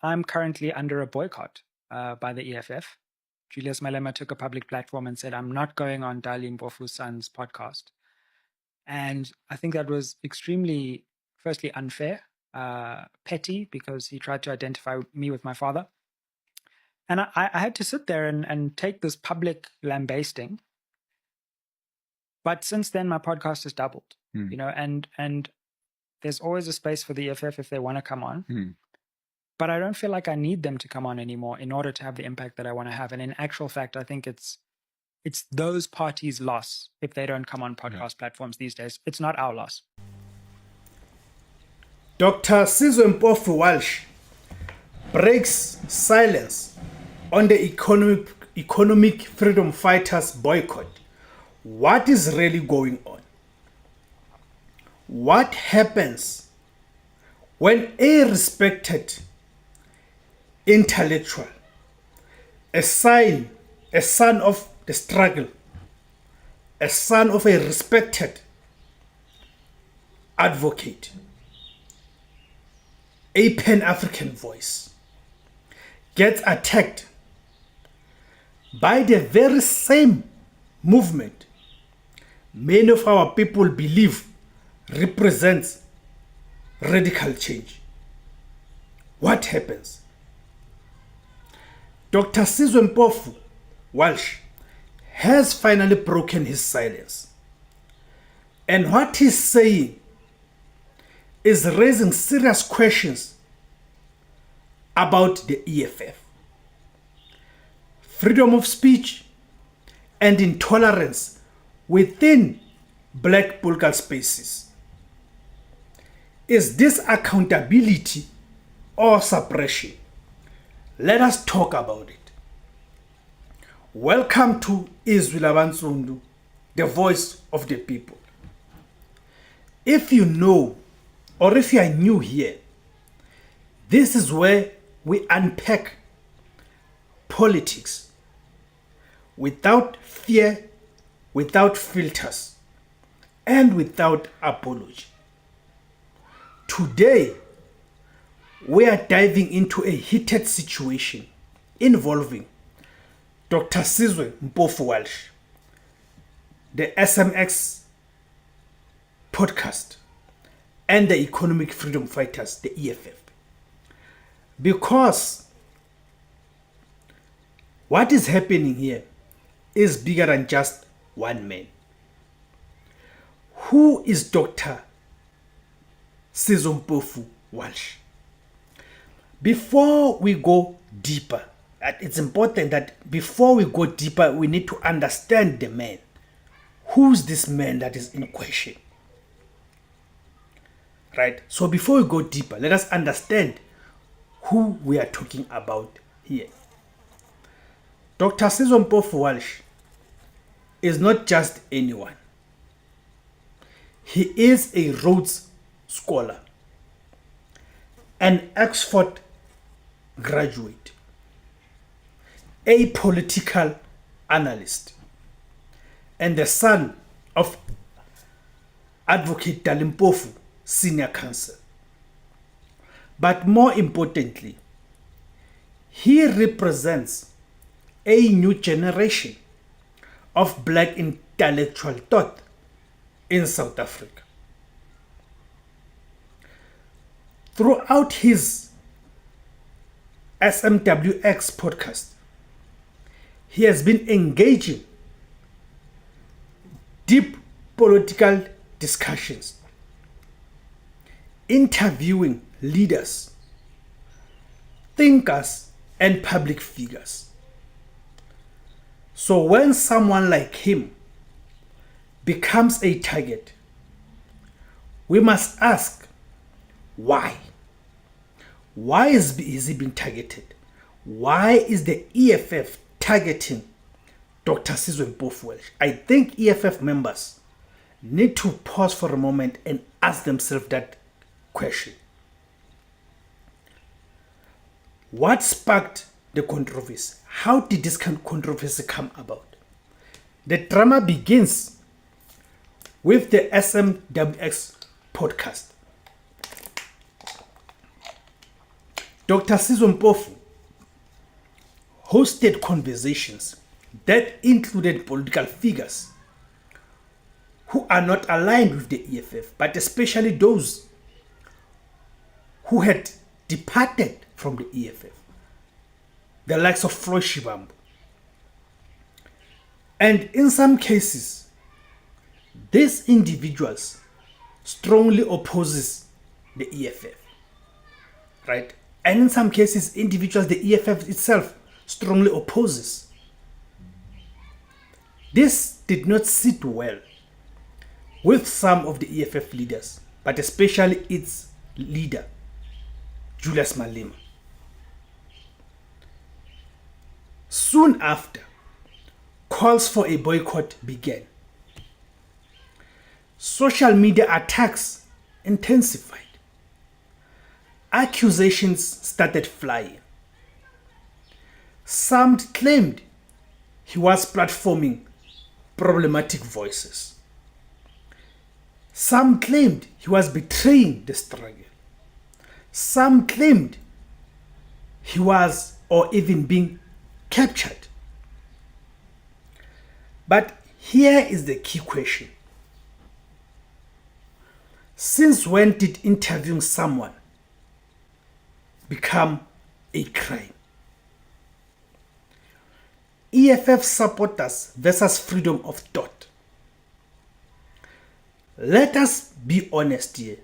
I'm currently under a boycott by the EFF. Julius Malema took a public platform and said, I'm not going on Dali Mpofu's son's podcast. And I think that was extremely, firstly, unfair, petty, because he tried to identify me with my father. And I had to sit there and take this public lambasting. But since then, my podcast has doubled, and there's always a space for the EFF if they want to come on. But I don't feel like I need them to come on anymore in order to have the impact that I want to have. And in actual fact, I think it's those parties' loss if they don't come on podcast platforms these days. It's not our loss. Dr. Sizwe Mpofu-Walsh breaks silence on the economic freedom fighters boycott. What is really going on? What happens when a respected intellectual, a son of the struggle, a son of a respected advocate, a Pan-African voice, gets attacked by the very same movement many of our people believe represents radical change? What happens? Dr. Sizwe Mpofu-Walsh has finally broken his silence. And what he's saying is raising serious questions about the EFF. Freedom of speech and intolerance within black political spaces. Is this accountability or suppression? Let us talk about it. Welcome to IZWI LABANSUNDU, the voice of the people. If you know, or if you are new here, this is where we unpack politics without fear, without filters, and without apology. Today, we are diving into a heated situation involving Dr. Sizwe Mpofu-Walsh, the SMWX Podcast, and the economic freedom fighters, the EFF. Because what is happening here is bigger than just one man. Who is Dr. Sizwe Mpofu-Walsh? Before we go deeper, it's important that before we go deeper, we need to understand the man. Who's this man that is in question? Right? So before we go deeper, let us understand who we are talking about here. Dr. Sizwe Mpofu-Walsh is not just anyone. He is a Rhodes Scholar, an Oxford graduate, a political analyst, and the son of Advocate Dali Mpofu, Senior Counsel. But more importantly, he represents a new generation of black intellectual thought in South Africa. Throughout his SMWX podcast, he has been engaging deep political discussions, interviewing leaders, thinkers, and public figures. So when someone like him becomes a target, we must ask, why? Why is he being targeted? Why is the EFF targeting Dr. Sizwe Mpofu-Walsh? I think EFF members need to pause for a moment and ask themselves that question. What sparked the controversy? How did this controversy come about? The drama begins with the SMWX podcast. Dr. Sizwe Mpofu hosted conversations that included political figures who are not aligned with the EFF, but especially those who had departed from the EFF, the likes of Floyd Shivambu. And in some cases, these individuals strongly opposes the EFF, right? And in some cases, individuals the EFF itself strongly opposes. This did not sit well with some of the EFF leaders, but especially its leader, Julius Malema. Soon after, calls for a boycott began. Social media attacks intensified. Accusations started flying. Some claimed he was platforming problematic voices. Some claimed he was betraying the struggle. Some claimed he was or even being captured. But here is the key question. Since when did interviewing someone become a crime? EFF supporters versus freedom of thought. Let us be honest here.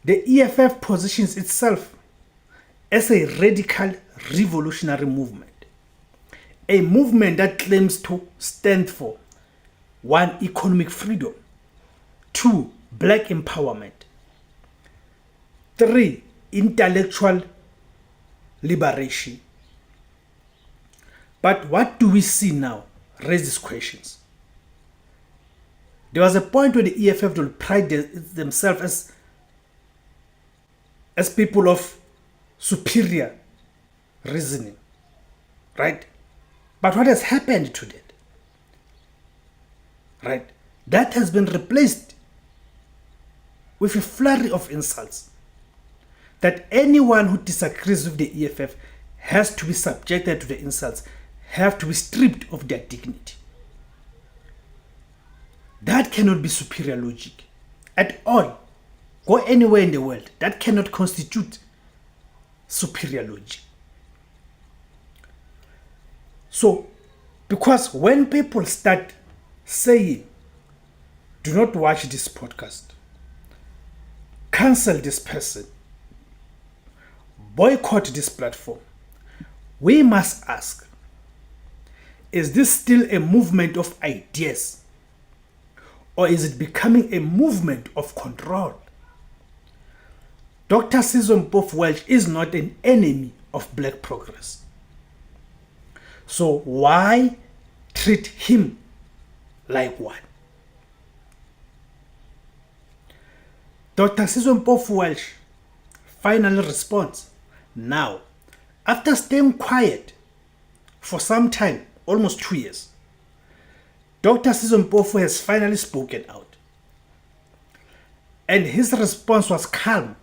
The EFF positions itself as a radical revolutionary movement, a movement that claims to stand for 1. Economic freedom, 2. Black empowerment, 3. Intellectual liberation. But what do we see now? Raise these questions. There was a point where the EFF will pride themselves as people of superior reasoning, right? But what has happened to that? Right? That has been replaced with a flurry of insults. That anyone who disagrees with the EFF has to be subjected to the insults, have to be stripped of their dignity. That cannot be superior logic at all. Go anywhere in the world, that cannot constitute superior logic. So, because when people start saying, do not watch this podcast, cancel this person, boycott this platform, we must ask, is this still a movement of ideas? Or is it becoming a movement of control? Dr. Sizwe Mpofu-Walsh is not an enemy of black progress. So why treat him like one? Dr. Sizwe Mpofu-Walsh finally responds. Now, after staying quiet for some time, almost 2 years, Dr. Sizwe Mpofu has finally spoken out. And his response was calm,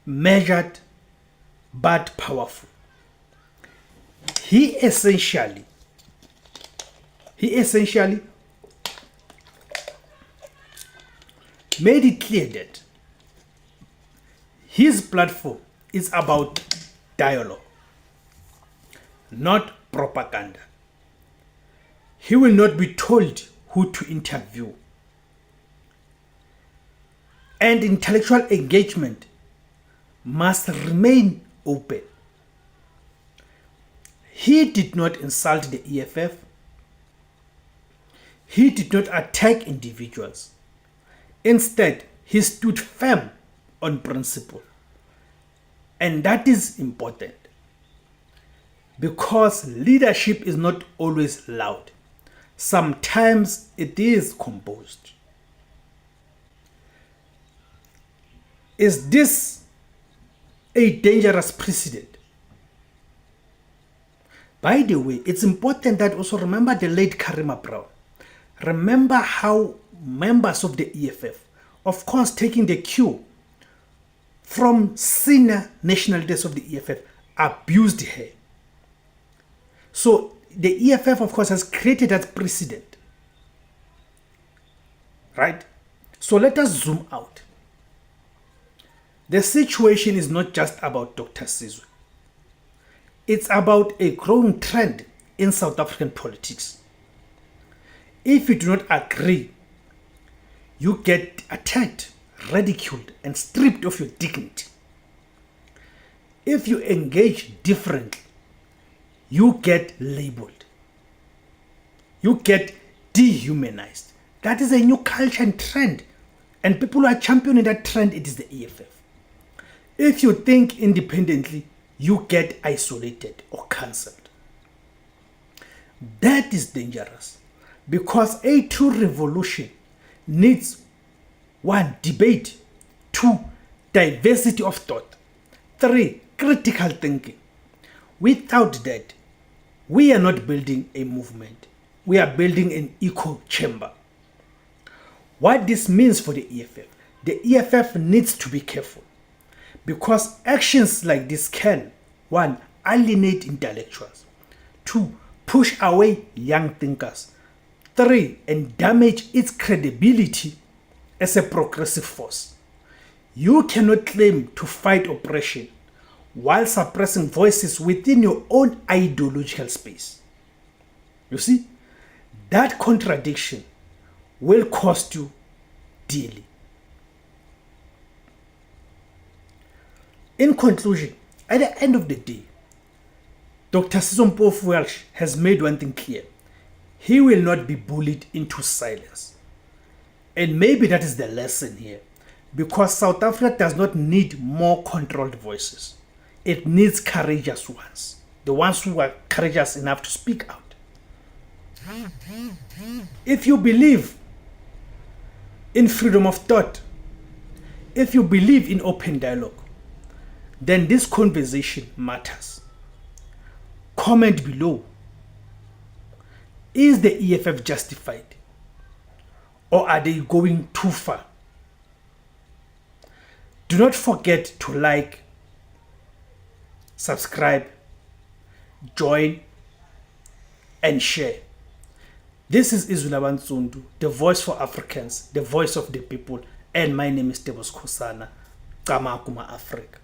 measured, but powerful. He essentially made it clear that his platform is about dialogue, not propaganda. He will not be told who to interview. And intellectual engagement must remain open. He did not insult the EFF. He did not attack individuals. Instead, he stood firm on principle. And that is important because leadership is not always loud. Sometimes it is composed. Is this a dangerous precedent? By the way, it's important that also remember the late Karima Brown. Remember how members of the EFF, of course taking the cue from senior national leaders of the EFF abused her. So the EFF, of course, has created that precedent. Right? So let us zoom out. The situation is not just about Dr. Sizwe. It's about a growing trend in South African politics. If you do not agree, you get attacked, ridiculed, and stripped of your dignity. If you engage differently, you get labeled. You get dehumanized. That is a new culture and trend. And people who are championing that trend, it is the EFF. If you think independently, you get isolated or cancelled. That is dangerous because a true revolution needs 1. Debate, 2. Diversity of thought, 3. Critical thinking. Without that, we are not building a movement. We are building an echo chamber. What this means for the EFF needs to be careful because actions like this can 1. Alienate intellectuals, 2. Push away young thinkers, 3. And damage its credibility as a progressive force. You cannot claim to fight oppression while suppressing voices within your own ideological space. You see, that contradiction will cost you dearly. In conclusion, at the end of the day, Dr. Sizwe Mpofu-Walsh has made one thing clear. He will not be bullied into silence. And maybe that is the lesson here. Because South Africa does not need more controlled voices. It needs courageous ones. The ones who are courageous enough to speak out. If you believe in freedom of thought, if you believe in open dialogue, then this conversation matters. Comment below. Is the EFF justified? Or are they going too far? Do not forget to like, subscribe, join, and share. This is IZWI LABANSUNDU, the voice for Africans, the voice of the people, and my name is Dr Sizwe Mpofu-Walsh, Africa.